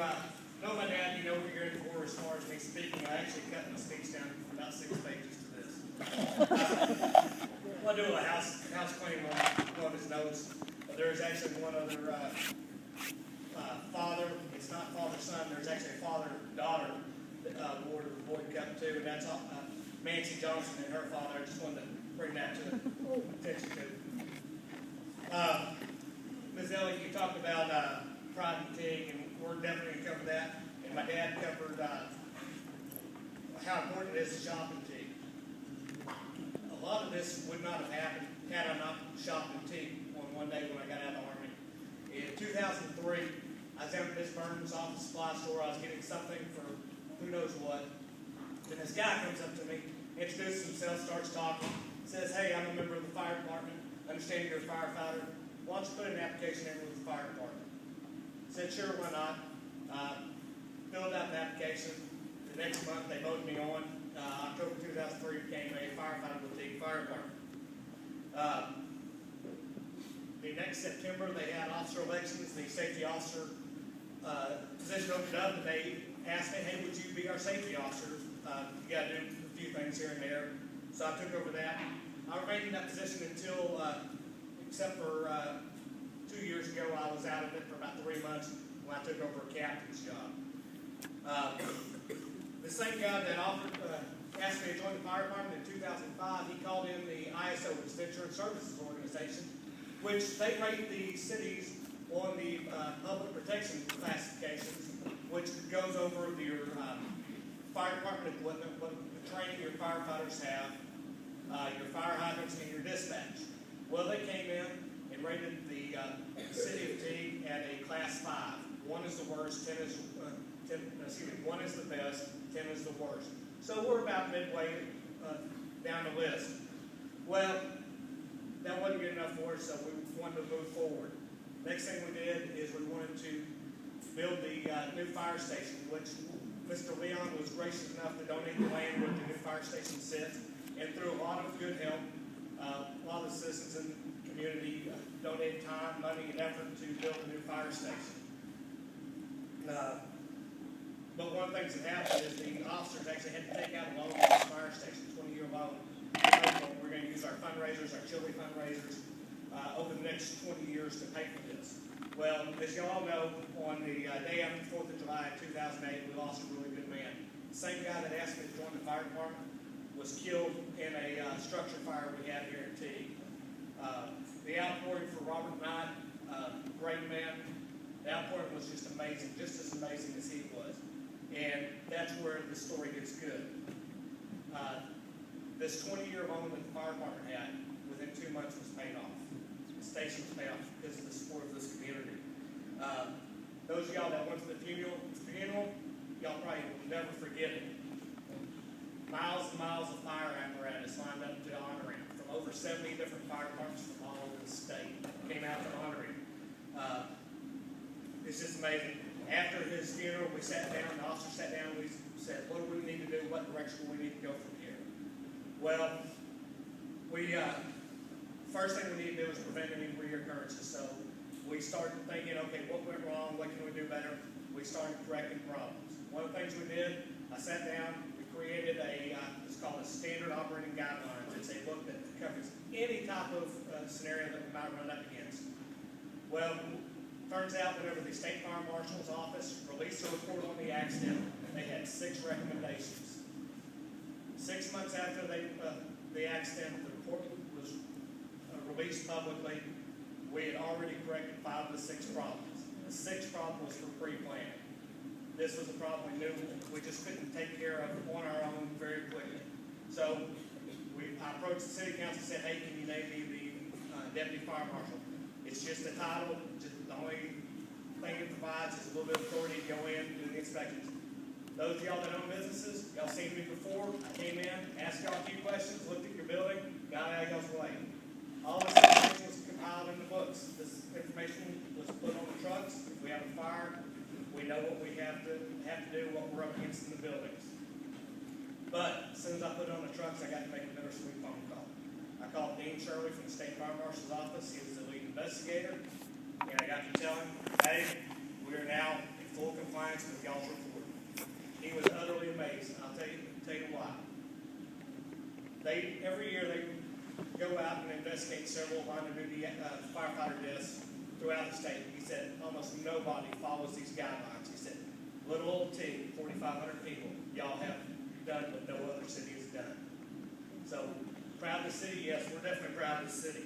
know my dad, you know what you're in for as far as me speaking. I actually cut my speech down from about 6 pages to this. I'll do a house cleaning on one of his notes. There's actually one other father. It's not father-son. There's actually a father-daughter award of the Boyd Cup too, and that's Nancy Johnson and her father. I just wanted to bring that to attention to. Ms. Ellie, you talked about pride and Teague, and we're definitely going to cover that. And my dad covered how important it is to shop in Teague. A lot of this would not have happened had I not shopped in Teague on one day when I got out of the Army. In 2003, I was down at Miss Burns' office supply store. I was getting something for who knows what. And this guy comes up to me, introduces himself, starts talking, says, "Hey, I'm a member of the fire department. I understand you're a firefighter. Why don't you put an application in with the fire department?" I said, "Sure, why not?" Filled out the application. The next month, they voted me on. October 2003, became a firefighter with the Teague Fire Department. The next September, they had officer elections. The safety officer position opened up, and they asked me, "Hey, would you be our safety officer? You got to do a few things here and there." So I took over that. I remained in that position until, except for 2 years ago, I was out of it for about 3 months when I took over a captain's job. The same guy that asked me to join the fire department in 2005, he called in the ISO, which is the Insurance Services Organization, which they rate the cities on the public protection classifications, which goes over your fire department equipment, what the training your firefighters have, your fire hydrants, and your dispatch. Well, they came in and rated the city of Teague at a class 5. 1 is the worst, 1 is the best, 10 is the worst. So we're about midway down the list. Well, that wasn't good enough for us, so we wanted to move forward. Next thing we did is we wanted to build the new fire station, which Mr. Leon was gracious enough to donate the land where the new fire station sits, and through a lot of good help, a lot of the citizens in the community donated time, money, and effort to build a new fire station. But one of the things that happened is the officers actually had to take out a loan for this fire station, 20-year loan. We're going to use our fundraisers, our chili fundraisers, over the next 20 years to pay for this. Well, as you all know, on the day after 4th of July 2008, we lost a really good man. The same guy that asked me to join the fire department was killed in a structure fire we had here at Teague. The outpouring for Robert Knight, great man, the outpouring was just amazing, just as amazing as he was. And that's where the story gets good. This 20-year loan that the fire department had, within 2 months was paid off. The station was paid off because of the support of this community. Those of y'all that went to the funeral, y'all probably will never forget it. Miles and miles of fire apparatus lined up to honor him. From over 70 different fire departments from all over the state came out to honor him. It's just amazing. After his funeral, we sat down, the officer sat down, and we said, "What do we need to do? What direction do we need to go from here?" Well, first thing we need to do is prevent any reoccurrences. So we started thinking, okay, what went wrong? What can we do better? We started correcting problems. One of the things we did, I sat down, we created it's called a standard operating guidelines. It's a book that covers any type of scenario that we might run up against. Well, turns out whenever the State Fire Marshal's office released a report on the accident, they had 6 recommendations. 6 months after the accident, the report was released publicly, we had already corrected 5 of the 6 problems. The 6th problem was for pre-planning. This was a problem we knew we just couldn't take care of on our own very quickly. So I approached the city council and said, "Hey, can you name me the deputy fire marshal?" It's just a title. The only thing it provides is a little bit of authority to go in and do the inspections. Those of y'all that own businesses, y'all seen me before. I came in, asked y'all a few questions, looked at your building, got out of y'all's way. All this information was compiled in the books. This information was put on the trucks. If we have a fire, we know what we have to do, what we're up against in the buildings. But as soon as I put it on the trucks, I got to make a bittersweet phone call. I called Dean Shirley from the State Fire Marshal's office. He was the lead investigator. And I got to tell him, "Hey, we are now in full compliance with y'all's report. He was utterly amazed. I'll tell you why. Every year they go out and investigate several line of duty firefighter deaths throughout the state. He said almost nobody follows these guidelines. He said, little old Teague, 4,500 people, y'all have done what no other city has done. So, proud of the city? Yes, we're definitely proud of the city.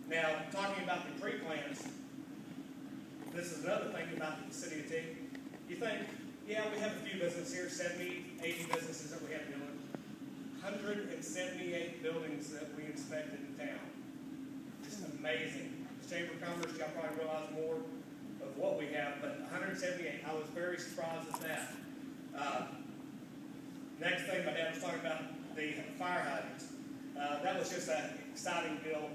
Now, talking about the pre-plans, this is another thing about the city of Teague. You think, yeah, we have a few businesses here, 70, 80 businesses that we have doing. 178 buildings that we inspected in town. Just amazing. The Chamber of Commerce, y'all probably realize more of what we have, but 178, I was very surprised at that. Next thing, my dad was talking about the fire hydrants. That was just an exciting deal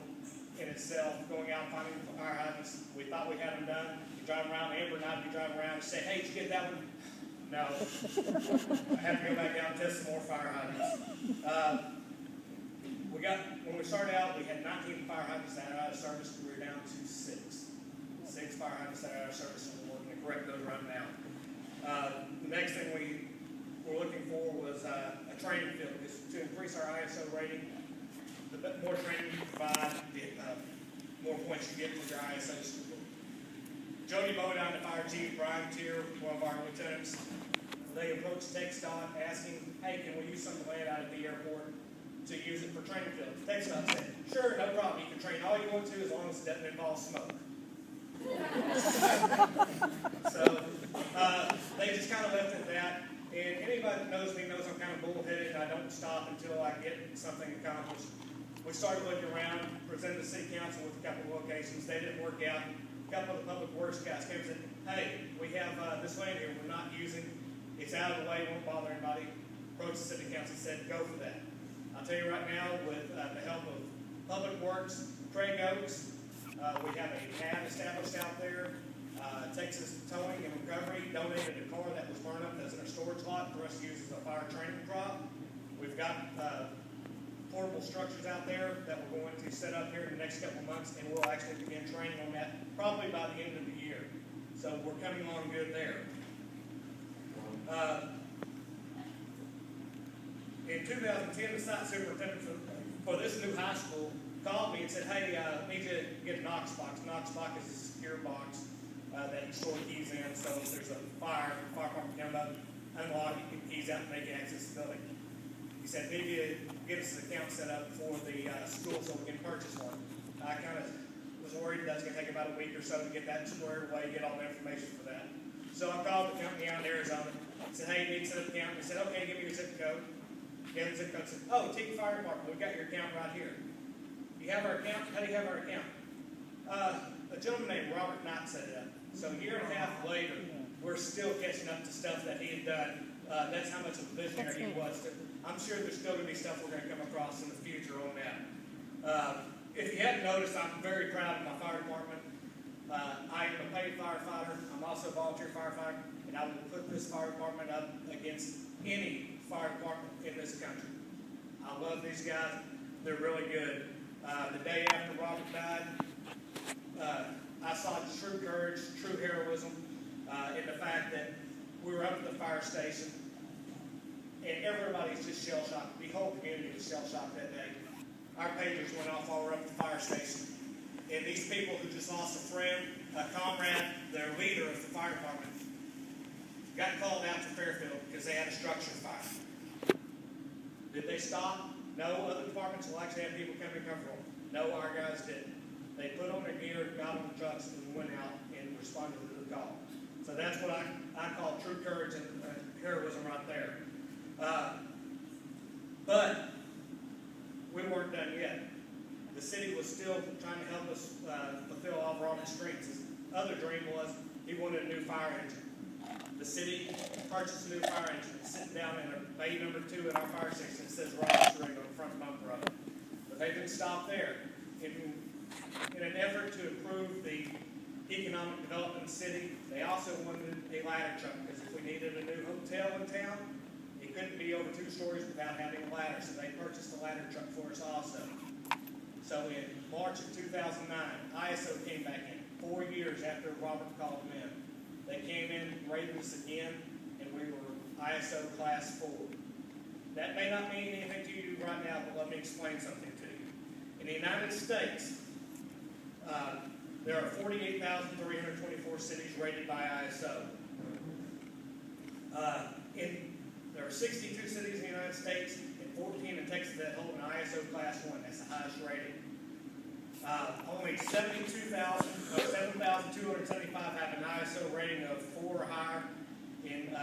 in itself, going out and finding fire hydrants. We thought we had them done. You drive around, Amber and I'd be driving around and say, hey, did you get that one? No. I have to go back out and test some more fire hydrants. When we started out, we had 19 fire hydrants that are out of service. We were down to 6. 6 fire hydrants that are out of service, and we're working to correct those right now. The next thing we were looking for was a training field, just to increase our ISO rating. The more training you provide, the more points you get for your ISO score. Jody Bodine, the fire chief, Brian Tier, one of our lieutenants, they approached TxDOT asking, hey, can we use some of the land out at the airport to use it for training fields? TxDOT said, sure, no problem. You can train all you want to as long as it doesn't involve smoke. So they just kind of left it at that. And anybody that knows me knows I'm kind of bullheaded and I don't stop until I get something accomplished. We started looking around, presented the city council with a couple of locations. They didn't work out. A couple of the public works guys came and said, hey, we have this land here we're not using. It's out of the way, won't bother anybody. Approached the city council and said, go for that. I'll tell you right now, with the help of Public Works, Craig Oaks, we have a pad established out there. Texas Towing and Recovery donated a car that was burned up that's in a storage lot for us to use as a fire training prop. We've got portable structures out there that we're going to set up here in the next couple of months, and we'll actually begin training on that probably by the end of the year. So we're coming along good there. In 2010, the site superintendent for this new high school called me and said, hey, I need you to get a Knox box. Knox box is a secure box that you store keys in, so if there's a fire department comes up, unlock, you can keys out and make access to the building. He said, need you to get us an account set up for the school so we can purchase one. I kind of was worried that was going to take about a week or so to get that squared away, get all the information for that. So I called the company out in Arizona. Said, hey, you need to set up an account. They said, okay, give me your zip code. Gave the zip code. Said, oh, Teague Fire Department, we've got your account right here. You have our account? How do you have our account? A gentleman named Robert Knight set it up. So a year and a half later, we're still catching up to stuff that he had done. That's how much of a visionary he was. I'm sure there's still going to be stuff we're going to come across in the future on that. If you hadn't noticed, I'm very proud of my fire department. I am a paid firefighter. I'm also a volunteer firefighter, and I will put this fire department up against any fire department in this country. I love these guys. They're really good. The day after Robert died, I saw true courage, true heroism in the fact that we were up at the fire station, and everybody's just shell-shocked. The whole community was shell-shocked that day. Our pagers went off while we were up at the fire station. And these people who just lost a friend, a comrade, their leader of the fire department, got called out to Fairfield because they had a structure fire. Did they stop? No. Other departments will actually have people come to cover them. No, our guys didn't. They put on their gear, got on the trucks, and went out and responded to the call. So that's what I call true courage and heroism right there. But we weren't done yet. The city was still trying to help us fulfill all of Robert's dreams. His other dream was he wanted a new fire engine. The city purchased a new fire engine. It's sitting down in bay number 2 in our fire station. It says Robert's ring on the front bumper of it. But they didn't stop there. In an effort to improve the economic development of the city, they also wanted a ladder truck, because if we needed a new hotel in town, it couldn't be over 2 stories without having a ladder, so they purchased a ladder truck for us also. So in March of 2009, ISO came back in, 4 years after Robert called them in. They came in, rated us again, and we were ISO Class 4. That may not mean anything to you right now, but let me explain something to you. In the United States, there are 48,324 cities rated by ISO. There are 62 cities in the United States and 14 in Texas that hold an ISO Class 1. That's the highest rating. Only 7,275 have an ISO rating of 4 or higher. In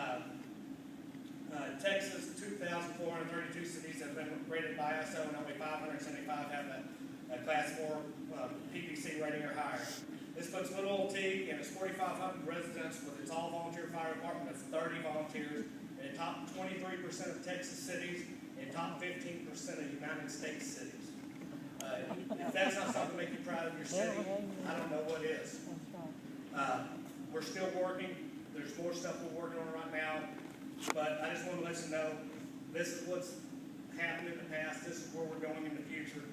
Texas, 2,432 cities have been rated by ISO, and only 575 have a Class 4 PPC rating or higher. This puts little old Teague and its 4,500 residents with its all-volunteer fire department of 30 volunteers in the top 23% of Texas cities and top 15% of United States cities. If that's not something to make you proud of your city, I don't know what is. We're still working. There's more stuff we're working on right now. But I just want to let you know, this is what's happened in the past. This is where we're going in the future.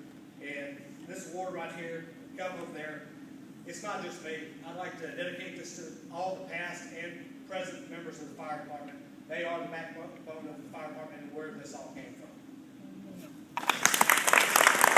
And this award right here, come over there, it's not just me. I'd like to dedicate this to all the past and present members of the fire department. They are the backbone of the fire department and where this all came from.